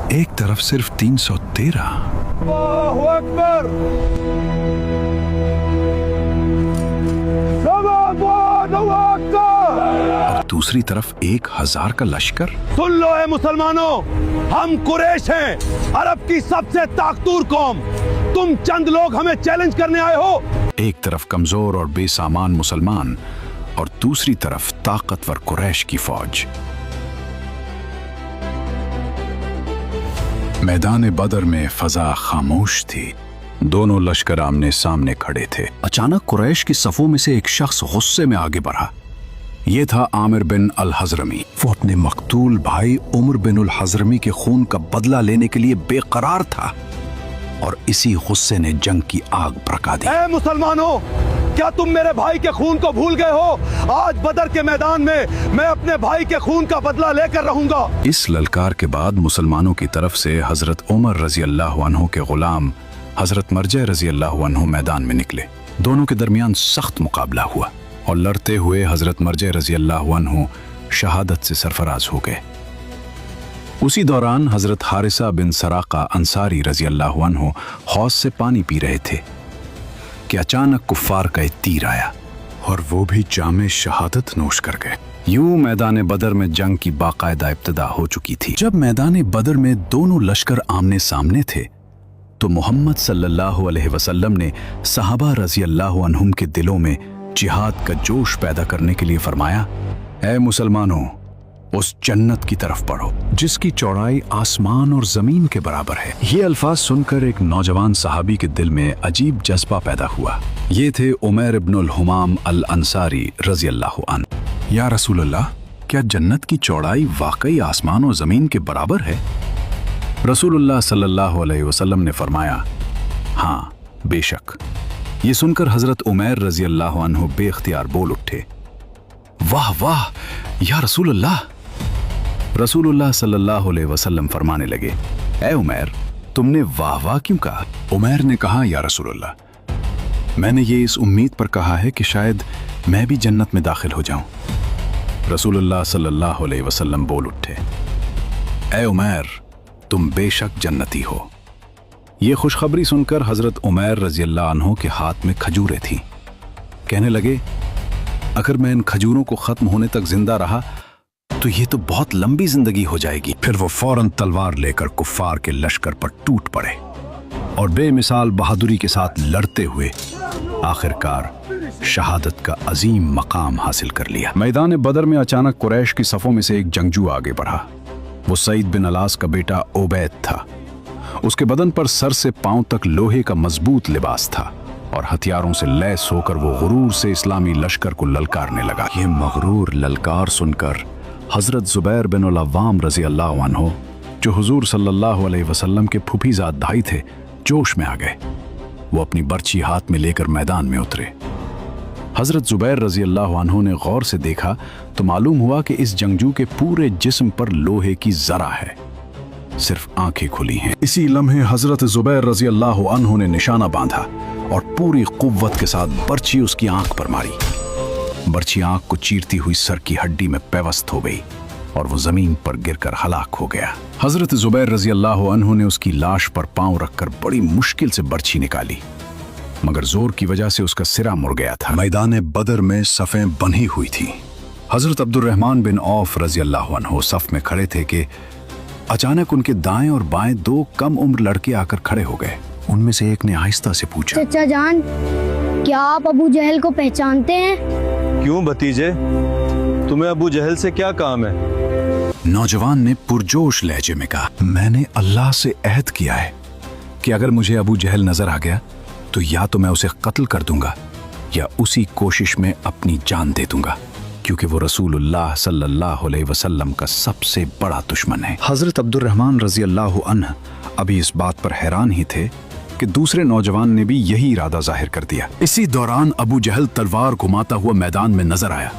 ایک طرف صرف 313. اللہ اکبر. اور دوسری طرف 1000 کا لشکر. سن لو اے مسلمانوں، ہم قریش ہیں، عرب کی سب سے طاقتور قوم. تم چند لوگ ہمیں چیلنج کرنے آئے ہو. ایک طرف کمزور اور بے سامان مسلمان اور دوسری طرف طاقتور قریش کی فوج. میدان بدر میں فضا خاموش تھی. دونوں لشکر آمنے سامنے کھڑے تھے. اچانک قریش کی صفوں میں سے ایک شخص غصے میں آگے بڑھا. یہ تھا عامر بن الحضرمی. وہ اپنے مقتول بھائی عمر بن الحضرمی کے خون کا بدلہ لینے کے لیے بے قرار تھا اور اسی غصے نے جنگ کی آگ بھڑکا دی. اے مسلمانوں، کیا تم میرے بھائی کے خون کو بھول گئے ہو؟ آج بدر کے میدان میں اپنے بھائی کے خون کا بدلہ لے کر رہوں گا. اس للکار کے بعد مسلمانوں کی طرف سے حضرت عمر رضی اللہ عنہ کے غلام حضرت مرجع رضی اللہ عنہ میدان میں نکلے. دونوں کے درمیان سخت مقابلہ ہوا اور لڑتے ہوئے حضرت مرجع رضی اللہ عنہ شہادت سے سرفراز ہو گئے. اسی دوران حضرت حارثہ بن سراقہ انصاری رضی اللہ عنہ حوض سے پانی پی رہے تھے کہ اچانک کفار کا ایک تیر آیا اور وہ بھی جام شہادت نوش کر گئے. یوں میدان بدر میں جنگ کی باقاعدہ ابتدا ہو چکی تھی. جب میدان بدر میں دونوں لشکر آمنے سامنے تھے تو محمد صلی اللہ علیہ وسلم نے صحابہ رضی اللہ عنہم کے دلوں میں جہاد کا جوش پیدا کرنے کے لیے فرمایا، اے مسلمانوں، اس جنت کی طرف بڑھو جس کی چوڑائی آسمان اور زمین کے برابر ہے. یہ الفاظ سن کر ایک نوجوان صحابی کے دل میں عجیب جذبہ پیدا ہوا. یہ تھے عمیر ابن الحمام الانصاری رضی اللہ عنہ. یا رسول اللہ، کیا جنت کی چوڑائی واقعی آسمان اور زمین کے برابر ہے؟ رسول اللہ صلی اللہ علیہ وسلم نے فرمایا، ہاں بے شک. یہ سن کر حضرت عمیر رضی اللہ عنہ بے اختیار بول اٹھے، واہ واہ یا رسول اللہ. رسول اللہ صلی اللہ علیہ وسلم فرمانے لگے، اے عمیر، تم نے واہ واہ کیوں کہا؟ عمیر نے کہا، یا رسول اللہ، میں نے یہ اس امید پر کہا ہے کہ شاید میں بھی جنت میں داخل ہو جاؤں. رسول اللہ صلی اللہ علیہ وسلم بول اٹھے، اے عمیر، تم بے شک جنتی ہو. یہ خوشخبری سن کر حضرت عمیر رضی اللہ عنہ کے ہاتھ میں کھجوریں تھیں. کہنے لگے، اگر میں ان کھجوروں کو ختم ہونے تک زندہ رہا تو یہ تو بہت لمبی زندگی ہو جائے گی. پھر وہ فوراً تلوار لے کر کفار کے لشکر پر ٹوٹ پڑے اور بے مثال بہادری کے ساتھ لڑتے ہوئے آخرکار شہادت کا عظیم مقام حاصل کر لیا. میدان بدر میں اچانک قریش کی صفوں میں سے ایک جنگجو آگے بڑھا. وہ سعید بن الاس کا بیٹا عبید تھا. اس کے بدن پر سر سے پاؤں تک لوہے کا مضبوط لباس تھا اور ہتھیاروں سے لیس ہو کر وہ غرور سے اسلامی لشکر کو للکارنے لگا. یہ مغرور للکار سن کر حضرت زبیر بن العوام رضی اللہ عنہ، جو حضور صلی اللہ علیہ وسلم کے پھوپھی زاد بھائی تھے، جوش میں آ گئے. وہ اپنی برچی ہاتھ میں لے کر میدان میں اترے. حضرت زبیر رضی اللہ عنہ نے غور سے دیکھا تو معلوم ہوا کہ اس جنگجو کے پورے جسم پر لوہے کی ذرہ ہے، صرف آنکھیں کھلی ہیں. اسی لمحے حضرت زبیر رضی اللہ عنہ نے نشانہ باندھا اور پوری قوت کے ساتھ برچی اس کی آنکھ پر ماری. برچی آنکھ کو چیرتی ہوئی سر کی ہڈی میں پیوست ہو گئی اور وہ زمین پر گر کر ہلاک ہو گیا. حضرت زبیر رضی اللہ عنہ نے اس کی لاش پر پاؤں رکھ کر بڑی مشکل سے برچی نکالی، مگر زور کی وجہ سے اس کا سرا مڑ گیا تھا. میدان بدر میں صفیں بندھی ہوئی تھیں. حضرت عبد الرحمن بن عوف رضی اللہ عنہ صف میں کھڑے تھے کہ اچانک ان کے دائیں اور بائیں دو کم عمر لڑکے آ کر کھڑے ہو گئے. ان میں سے ایک نے آہستہ سے پوچھا، چچا جان، کیا آپ ابو جہل کو پہچانتے ہیں؟ کیوں بھتیجے، تمہیں ابو جہل سے کیا کام ہے؟ نوجوان نے پرجوش لہجے میں کہا، میں نے اللہ سے عہد کیا ہے کہ اگر مجھے ابو جہل نظر آ گیا تو یا تو میں اسے قتل کر دوں گا یا اسی کوشش میں اپنی جان دے دوں گا، کیونکہ وہ رسول اللہ صلی اللہ علیہ وسلم کا سب سے بڑا دشمن ہے. حضرت عبد الرحمن رضی اللہ عنہ ابھی اس بات پر حیران ہی تھے کہ دوسرے نوجوان نے بھی یہی ارادہ ظاہر کر دیا. اسی دوران ابو جہل تلوار گھماتا ہوا میدان میں نظر آیا.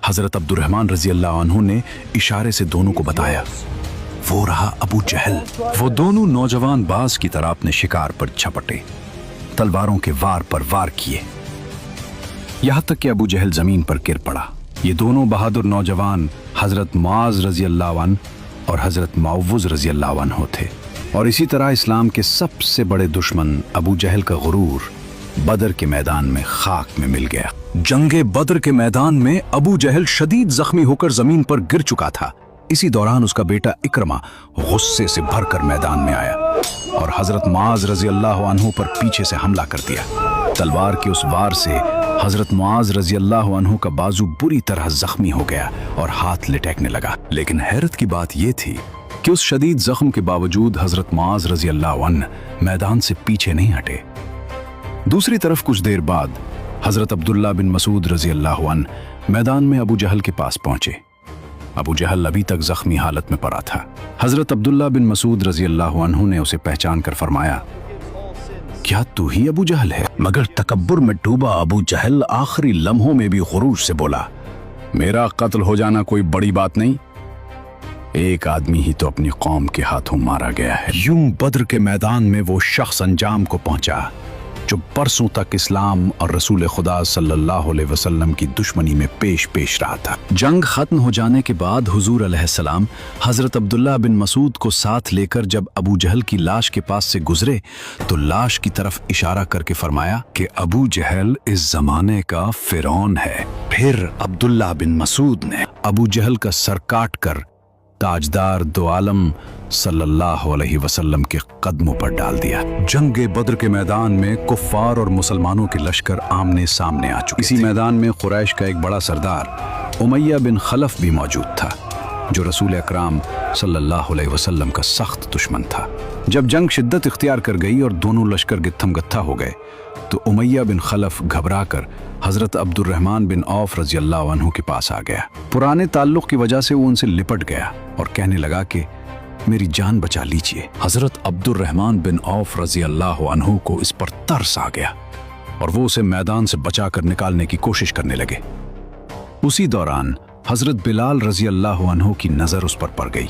حضرت عبد الرحمن رضی اللہ عنہ نے اشارے سے دونوں کو بتایا، وہ رہا ابو جہل. وہ دونوں نوجوان باز کی طرح اپنے شکار پر جھپٹے، تلواروں کے وار پر وار کیے، یہاں تک کہ ابو جہل زمین پر گر پڑا. یہ دونوں بہادر نوجوان حضرت معاذ رضی اللہ عنہ और हज़रत मुअव्विज़ रज़ी अल्लाह अन्हु थे। और इसी तरह इस्लाम के सबसे बड़े दुश्मन अबू जहल का गुरूर बदर के मैदान में खाक में मिल गया। जंगे बदर के मैदान में अबू जहल शदीद जख्मी होकर जमीन पर गिर चुका था। इसी दौरान उसका बेटा इक्रमा गुस्से से भरकर मैदान में आया और हजरत मुआज़ रज़ी अल्लाह अन्हु पर पीछे से हमला कर दिया। तलवार के उस वार से हजरत मुआज़ रज़ी अल्लाह अन्हु का बाजू बुरी तरह जख्मी हो गया और हाथ लिटकने लगा। लेकिन हैरत की बात यह थी कि उस शदीद जख्म के बावजूद हजरत मुआज़ रज़ी अल्लाह अन्हु मैदान से पीछे नहीं हटे। दूसरी तरफ कुछ देर बाद हजरत अब्दुल्ला बिन मसूद रज़ी अल्लाह अन्हु मैदान में अबू जहल के पास पहुंचे। अबू जहल अभी तक जख्मी हालत में पड़ा था। हजरत अब्दुल्ला बिन मसूद रज़ी अल्लाह अन्हु ने उसे पहचान कर फरमाया, क्या तू ही अबू जहल है? मगर तकब्बुर में डूबा अबू जहल आखिरी लम्हों में भी गुरूर से बोला, मेरा कत्ल हो जाना कोई बड़ी बात नहीं, एक आदमी ही तो अपनी कौम के हाथों मारा गया है। यूं बद्र के मैदान में वो शख्स अंजाम को पहुंचा जो बरसों तक इस्लाम और रसूल खुदा सल्लल्लाहु अलैहि वसल्लम की दुश्मनी में पेश रहा था। जंग खत्म हो जाने के बाद हुजूर अलैहिस्सलाम हजरत अब्दुल्ला बिन मसूद को साथ लेकर जब अबू जहल की लाश के पास से गुजरे तो लाश की तरफ इशारा करके फरमाया कि अबू जहल इस जमाने का फिरौन है। फिर अब्दुल्ला बिन मसूद ने अबू जहल का सर काट कर ताजदार दो आलम सल्लल्लाहु अलैहि वसल्लम के कदमों पर डाल दिया। जंगे बद्र के मैदान में कुफ्फार और मुसलमानों के लश्कर आमने सामने आ चुके। इसी मैदान में कुरैश का एक बड़ा सरदार उमैया बिन खलफ भी मौजूद था जो रसूल अकराम सल्लल्लाहु अलैहि वसल्लम का सख्त दुश्मन था। जब जंग शिद्दत इख्तियार कर गई और दोनों लश्कर गित्थम गत्था हो गए तो उमैया बिन खलफ घबरा कर हजरत अब्दुर्रहमान बिन औफ रज़ी अल्लाह अन्हु के पास आ गया। पुराने ताल्लुक की वजह से वो उनसे लिपट गया और कहने लगा कि मेरी जान बचा लीजिए। हजरत अब्दुर्रहमान बिन औफ रज़ी अल्लाह अन्हु को इस पर तरस आ गया और वो उसे मैदान से बचाकर निकालने की कोशिश करने लगे। उसी दौरान हजरत बिलाल रज़ी अल्लाह अन्हु की नज़र उस पर पड़ गई।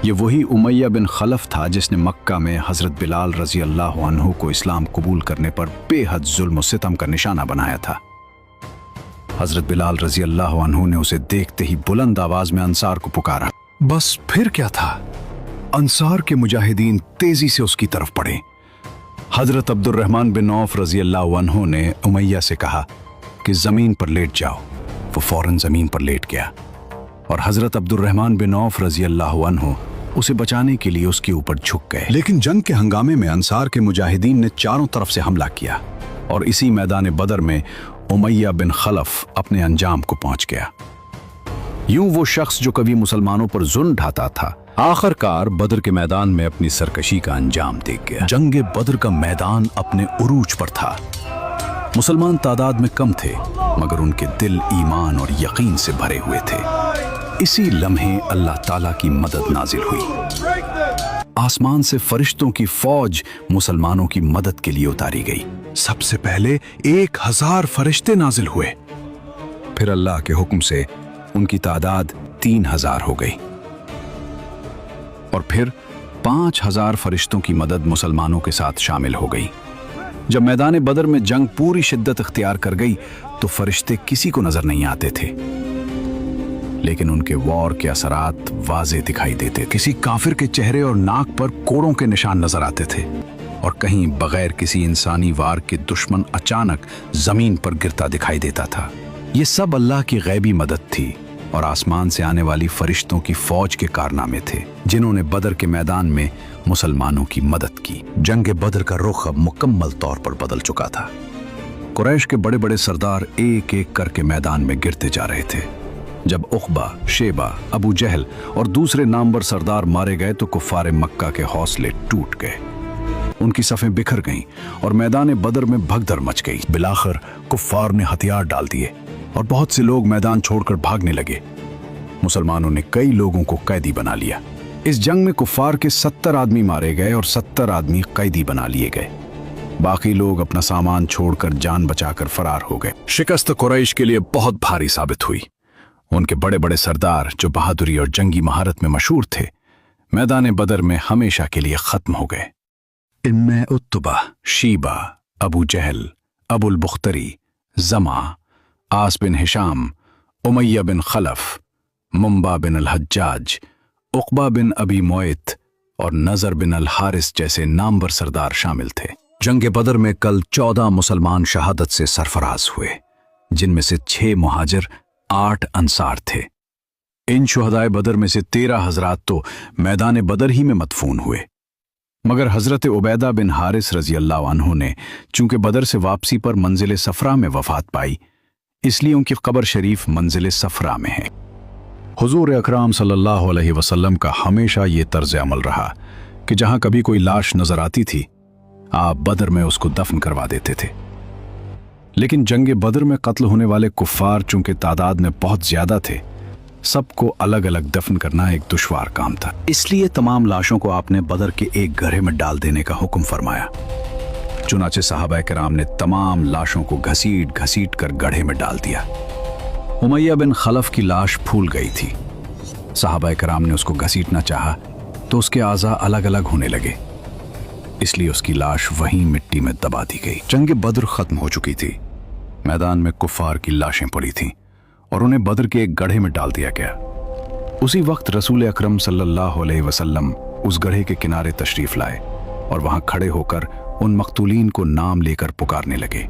ये वही उमैया बिन खलफ था जिसने मक्का में हजरत बिलाल रज़ी अल्लाह अन्हु को इस्लाम कबूल करने पर बेहद जुल्म और सितम का निशाना बनाया था। हजरत बिलाल रज़ी अल्लाह अन्हु ने उसे देखते ही बुलंद आवाज में अंसार को पुकारा। बस फिर क्या था, अंसार के मुजाहिदीन तेजी से उसकी तरफ पड़े। हजरत अब्दुर्रहमान बिन औफ रज़ी अल्लाह अन्हु ने उमैया से कहा कि जमीन पर लेट जाओ। वो फौरन जमीन पर लेट गया और हजरत अब्दुर्रहमान बिन औफ रज़ी अल्लाह अन्हु उसे बचाने के लिए उसके ऊपर झुक गए। लेकिन जंग के हंगामे में अंसार के मुजाहिदीन ने चारों तरफ से हमला किया और इसी मैदान बदर में उमैया बिन खलफ अपने अंजाम को पहुंच गया। यूं वो शख्स जो कभी मुसलमानों पर जुल्म ढाता था आखिरकार बदर के मैदान में अपनी सरकशी का अंजाम देख गया। जंग बदर का मैदान अपने उरूज पर था। मुसलमान तादाद में कम थे मगर उनके दिल ईमान और यकीन से भरे हुए थे। इसी लम्हे अल्लाह ताला की मदद नाजिल हुई। आसमान से फरिश्तों की फौज मुसलमानों की मदद के लिए उतारी गई। सबसे पहले 1000 फरिश्ते नाजिल हुए, फिर अल्लाह के हुक्म से उनकी तादाद 3000 हो गई और फिर 5000 फरिश्तों की मदद मुसलमानों के साथ शामिल हो गई। जब मैदान बदर में जंग पूरी शिद्दत इख्तियार कर गई तो फरिश्ते किसी को नजर नहीं आते थे लेकिन उनके वॉर के असरात वाज़े दिखाई देते। किसी काफिर के चेहरे और नाक पर कोड़ों के निशान नजर आते थे और कहीं बगैर किसी इंसानी वार के दुश्मन अचानक जमीन पर गिरता दिखाई देता था। ये सब अल्लाह की गैबी मदद थी और आसमान से आने वाली फरिश्तों की फौज के कारनामे थे जिन्होंने बदर के मैदान में मुसलमानों की मदद की। जंग बदर का रुख अब मुकम्मल तौर पर बदल चुका था। कुरैश के बड़े बड़े सरदार एक एक करके मैदान में गिरते जा रहे थे। जब उक़बा, शेबा, अबू जहल और दूसरे नामवर सरदार मारे गए तो कुफ़ार मक्का के हौसले टूट गए। उनकी सफ़ें बिखर गईं और मैदान बदर में भगदड़ मच गई। बिलाखिर कुफ़ार ने हथियार डाल दिए और बहुत से लोग मैदान छोड़कर भागने लगे। मुसलमानों ने कई लोगों को कैदी बना लिया। इस जंग में कुफ़ार के 70 आदमी मारे गए और 70 आदमी कैदी बना लिए गए। बाकी लोग अपना सामान छोड़कर जान बचाकर फरार हो गए। शिकस्त कुरैश के लिए बहुत भारी साबित हुई। उनके बड़े बड़े सरदार जो बहादुरी और जंगी महारत में मशहूर थे मैदान बदर में हमेशा के लिए खत्म हो गए। इनमें उत्तबा, शीबा, अबू जहल, अबुल बुख्तरी, जमा, आस बिन हिशाम, उमैया बिन खलफ, मुंबा बिन अल हज्जाज, उक़बा बिन अबी मुयत और नज़र बिन अल हारिस जैसे नामवर सरदार शामिल थे। जंग बदर में कल 14 मुसलमान शहादत से सरफराज हुए, जिनमें से 6 मुहाजिर 8 अंसार थे। इन शुहदाए बदर में से 13 हजरात तो मैदान बदर ही में मदफून हुए, मगर हजरत उबैदा बिन हारिस रजी अल्लाह अन्हु ने चूंकि बदर से वापसी पर मंजिल सफरा में वफात पाई, इसलिए उनकी कब्र शरीफ मंजिल सफरा में है। हुजूर अकराम सल्लल्लाहु अलैहि वसल्लम का हमेशा ये तर्ज अमल रहा कि जहां कभी कोई लाश नजर आती थी, आप बदर में उसको दफन करवा देते थे। लेकिन जंग बदर में कत्ल होने वाले कुफ्फार चूंकि तादाद में बहुत ज्यादा थे, सबको अलग अलग दफन करना एक दुश्वार काम था। इसलिए तमाम लाशों को आपने बदर के एक गड्ढे में डाल देने का हुक्म फरमाया। चुनाचे सहाबा किराम ने तमाम लाशों को घसीट घसीट कर गड्ढे में डाल दिया। उमैया बिन खलफ की लाश फूल गई थी। सहाबा किराम ने उसको घसीटना चाहा तो उसके आज़ा अलग अलग होने लगे, इसलिए उसकी लाश वहीं मिट्टी में दबा दी गई। जंग बदर खत्म हो चुकी थी। मैदान में कुफ्फार की लाशें पड़ी थीं और उन्हें बदर के एक गड्ढे में डाल दिया गया। उसी वक्त रसूल अकरम सल्लल्लाहु अलैहि वसल्लम उस गड्ढे के किनारे तशरीफ लाए और वहां खड़े होकर उन मकतूलीन को नाम लेकर पुकारने लगे।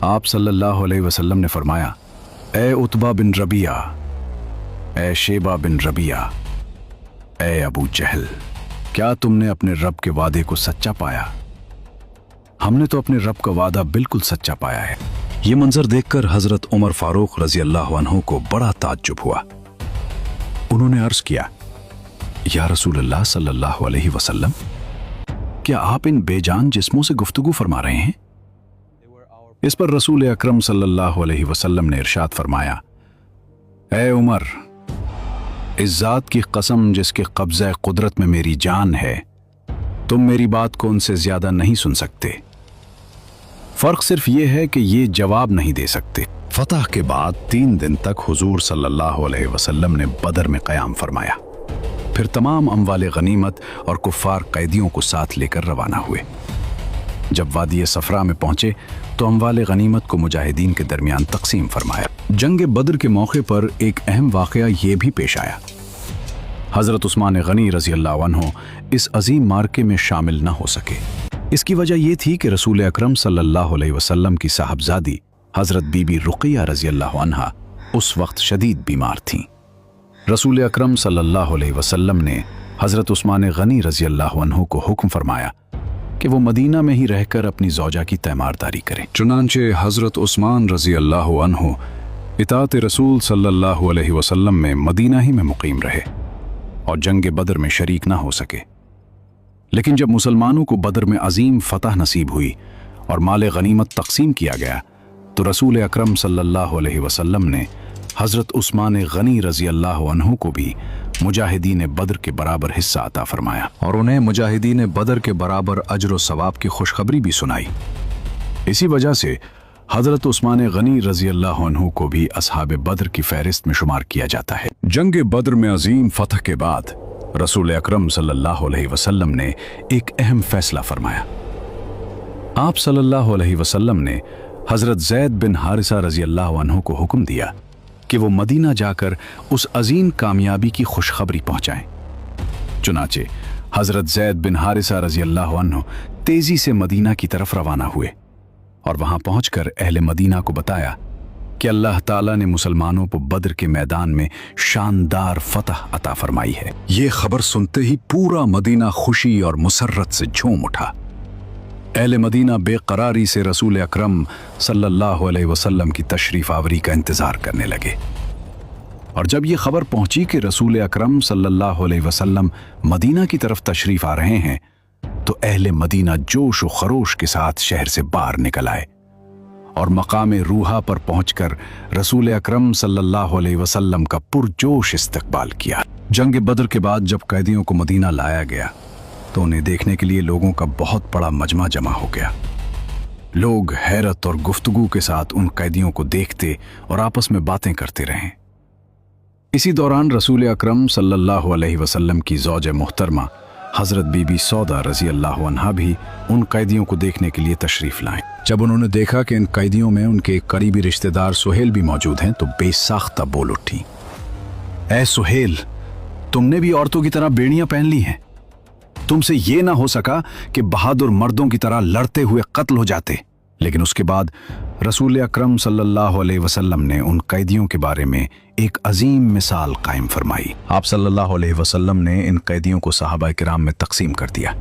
आप सल्लल्लाहु अलैहि वसल्लम ने फरमाया, ए उतबा बिन रबिया, ए शेबा बिन रबिया, ए अबू जहल, क्या तुमने अपने रब के वादे को सच्चा पाया? हमने तो अपने रब का वादा बिल्कुल सच्चा पाया है। ये मंजर देखकर हजरत उमर फारूक रजी अल्लाह अन्हु को बड़ा ताज्जुब हुआ। उन्होंने अर्ज किया, या रसूल अल्लाह सल्लल्लाहु अलैहि वसल्लम, क्या आप इन बेजान जिस्मों से गुफ्तगू फरमा रहे हैं? इस पर रसूल अकरम सल्लल्लाहु अलैहि वसल्लम ने इरशाद फरमाया, ए उमर, इस जात की कसम जिसके कब्ज़े कुदरत में मेरी जान है, तुम मेरी बात को उनसे ज्यादा नहीं सुन सकते। फर्क सिर्फ ये है कि ये जवाब नहीं दे सकते। फतह के बाद 3 दिन तक हुजूर सल्लल्लाहु अलैहि वसल्लम ने बदर में क़याम फरमाया। फिर तमाम अमवाले गनीमत और कुफ्फार कैदियों को साथ लेकर रवाना हुए। जब वादी सफरा में पहुंचे तो अमवाले गनीमत को मुजाहिदीन के दरमियान तकसीम फरमाया। जंग बदर के मौके पर एक अहम वाक़या ये भी पेश आया। हजरत उस्मान गनी रजी अल्लाह अन्हु इस अजीम मार्के में शामिल न हो सके। इसकी वजह यह थी कि रसूल अकरम सल्लल्लाहु अलैहि वसल्लम की साहबजादी हजरत बीबी रुक़िया रजी अल्लाह अन्हा उस वक्त शदीद बीमार थीं। रसूल अकरम सल्लल्लाहु अलैहि वसल्लम ने हजरत उस्मान गनी रजी अल्लाह अन्हु को हुक्म फरमाया कि वो मदीना में ही रहकर अपनी ज़ौजा की तैमारदारी करें। चुनांचे हजरत उस्मान रजी अल्लाह अन्हु इताअत रसूल सल्लल्लाहु अलैहि वसल्लम में मदीना ही में मुकीम रहे और जंग बदर में शरीक ना हो सके। लेकिन जब मुसलमानों को बदर में अजीम फतह नसीब हुई और माल गनीमत तकसीम किया गया तो रसूल अकरम सल्लल्लाहु अलैहि वसल्लम ने हजरत उस्मान गनी रजी अल्लाह अन्हु को भी मुजाहिदीन बदर के बराबर हिस्सा अता फरमाया और उन्हें मुजाहिदीन बदर के बराबर अजर व सवाब की खुशखबरी भी सुनाई। इसी वजह से हजरत उस्मान गनी रजी अल्लाह अन्हु को भी असहाब बदर की फहरिस्त में शुमार किया जाता है। जंग बदर में अजीम फतह के बाद रसूल अकरम सल्लल्लाहु अलैहि वसल्लम ने एक अहम फैसला फरमाया। आप सल्लल्लाहु अलैहि वसल्लम ने हजरत ज़ैद बिन हारिसा रजी अल्लाह अन्हु को हुक्म दिया कि वो मदीना जाकर उस अजीम कामयाबी की खुशखबरी पहुंचाएं। चुनाचे हजरत ज़ैद बिन हारिसा रजी अल्लाह अन्हु तेजी से मदीना की तरफ रवाना हुए और वहां पहुंचकर अहले मदीना को बताया कि अल्लाह ताला ने मुसलमानों को बदर के मैदान में शानदार फतह अता फरमाई है। ये खबर सुनते ही पूरा मदीना खुशी और मुसर्रत से झूम उठा। अहले मदीना बेकरारी से रसूल अकरम सल्लल्लाहु अलैहि वसल्लम की तशरीफ आवरी का इंतजार करने लगे और जब ये खबर पहुंची कि रसूल अकरम सल्लल्लाहु अलैहि वसल्लम मदीना की तरफ तशरीफ आ रहे हैं तो अहले मदीना जोश व खरोश के साथ शहर से बाहर निकल आए और मकाम रूहा पर पहुंचकर रसूल अकरम सल्लल्लाहु अलैहि वसल्लम का पुरजोश इस्तकबाल किया। जंग बदर के बाद जब कैदियों को मदीना लाया गया तो उन्हें देखने के लिए लोगों का बहुत बड़ा मजमा जमा हो गया। लोग हैरत और गुफ्तगू के साथ उन कैदियों को देखते और आपस में बातें करते रहे। इसी दौरान रसूल अकरम सल्लल्लाहु अलैहि वसल्लम की ज़ौज मुहतरमा हजरत बीबी सौदा रजी अल्लाह अन्हा भी उन कैदियों को देखने के लिए तशरीफ लाएं। जब उन्होंने देखा कि इन कैदियों में उनके एक करीबी रिश्तेदार सुहेल भी मौजूद हैं तो बेसाख्ता बोल उठी, ऐ सुहेल, तुमने भी औरतों की तरह बेड़ियां पहन ली हैं। तुमसे ये ना हो सका कि बहादुर मर्दों की तरह लड़ते हुए कत्ल हो जाते। लेकिन उसके बाद रसूल अकरम सल्लल्लाहु अलैहि वसल्लम ने उन कैदियों के बारे में एक अजीम मिसाल कायम फरमाई। आप सल्लल्लाहु अलैहि वसल्लम ने इन कैदियों को सहाबा किराम में तकसीम कर दिया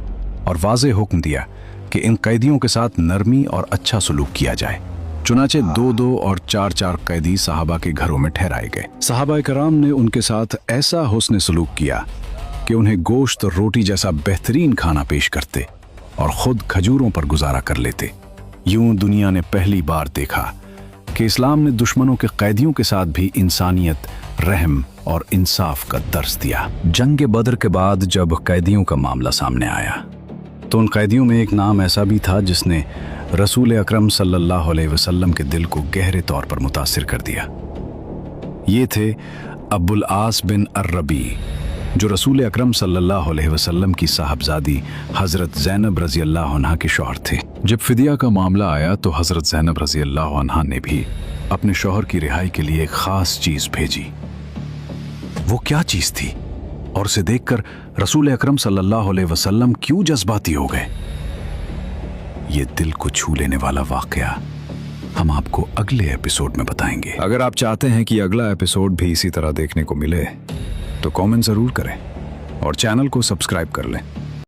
और वाज़ेह हुक्म दिया कि इन कैदियों के साथ नरमी और अच्छा सलूक किया जाए। चुनाचे 2-2 और 4-4 कैदी सहाबा के घरों में ठहराए गए। सहाबा किराम ने उनके साथ ऐसा हुस्न सलूक किया कि उन्हें गोश्त और रोटी जैसा बेहतरीन खाना पेश करते और खुद खजूरों पर गुजारा कर लेते। यूं दुनिया ने पहली बार देखा कि इस्लाम ने दुश्मनों के कैदियों के साथ भी इंसानियत, रहम और इंसाफ का दर्स दिया। जंग बदर के बाद जब कैदियों का मामला सामने आया तो उन कैदियों में एक नाम ऐसा भी था जिसने रसूल अकरम सल्लल्लाहु अलैहि वसल्लम के दिल को गहरे तौर पर मुतासिर कर दिया। ये थे अब्बुल आस बिन अर्रबी, जो रसूल अकरम सल्लल्लाहु अलैहि वसल्लम की साहबजादी हज़रत ज़ैनब रज़ी अल्लाह अन्हा के शौहर थे। जब फिदिया का मामला आया तो हज़रत ज़ैनब रज़ी अल्लाह अन्हा ने भी अपने शौहर की रिहाई के लिए एक ख़ास चीज़ भेजी। वो क्या चीज़ थी और उसे देखकर रसूल अकरम सल्लल्लाहु अलैहि वसल्लम क्यों जज्बाती हो गए? ये दिल को छू लेने वाला वाकया हम आपको अगले एपिसोड में बताएंगे। अगर आप चाहते हैं कि अगला एपिसोड भी इसी तरह देखने को मिले तो कमेंट जरूर करें और चैनल को सब्सक्राइब कर लें।